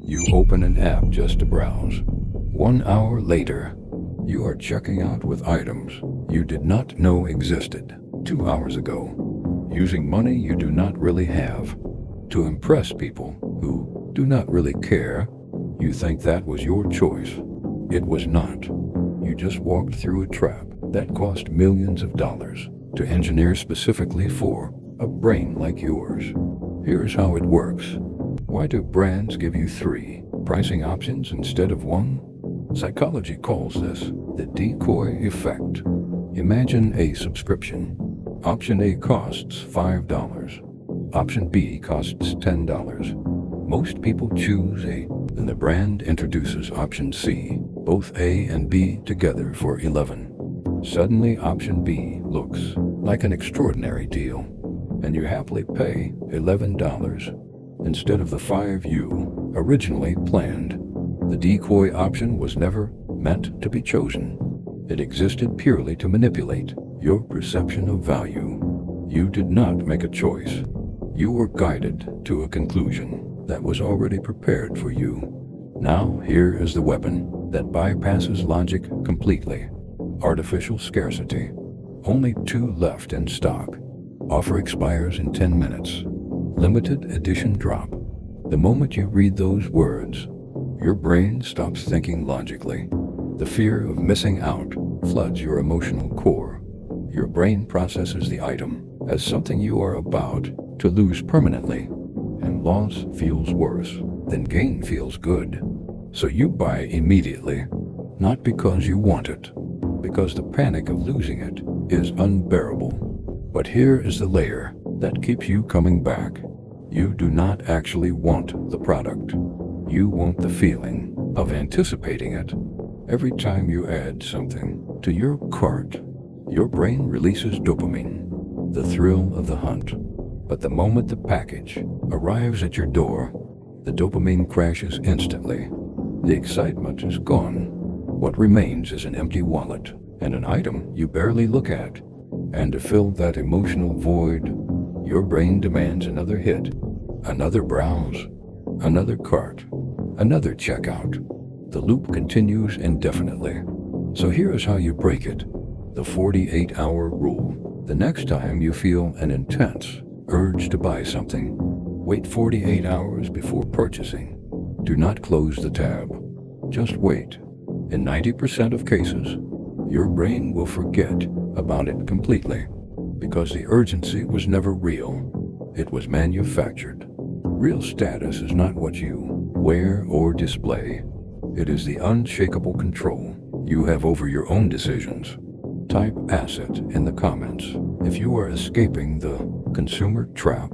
You open an app just to browse. 1 hour later, you are checking out with items you did not know existed 2 hours ago, using money you do not really have to impress people who do not really care. You think that was your choice. It was not. You just walked through a trap that cost millions of dollars to engineer specifically for a brain like yours. Here's how it works. Why do brands give you 3 pricing options instead of 1? Psychology calls this the Decoy Effect. Imagine a subscription. Option A costs $5. Option B costs $10. Most people choose A, and the brand introduces option C, both A and B together for $11. Suddenly option B looks like an extraordinary deal, and you happily pay $11 instead of the $5 you originally planned. The decoy option was never meant to be chosen. It existed purely to manipulate your perception of value. You did not make a choice. You were guided to a conclusion that was already prepared for you. Now here is the weapon that bypasses logic completely. Artificial scarcity. Only 2 left in stock. Offer expires in 10 minutes. Limited edition drop. The moment you read those words, your brain stops thinking logically. The fear of missing out floods your emotional core. Your brain processes the item as something you are about to lose permanently, and loss feels worse than gain feels good. So you buy immediately, not because you want it, because the panic of losing it is unbearable. But here is the layer that keeps you coming back. You do not actually want the product. You want the feeling of anticipating it. Every time you add something to your cart, your brain releases dopamine, the thrill of the hunt. But the moment the package arrives at your door, the dopamine crashes instantly. The excitement is gone. What remains is an empty wallet and an item you barely look at. And to fill that emotional void, your brain demands another hit, another browse, another cart, another checkout. The loop continues indefinitely. So here is how you break it. The 48-hour rule. The next time you feel an intense urge to buy something, wait 48 hours before purchasing. Do not close the tab. Just wait. In 90% of cases, your brain will forget about it completely, because the urgency was never real. It was manufactured. Real status is not what you wear or display. It is the unshakable control you have over your own decisions. Type asset in the comments if you are escaping the consumer trap.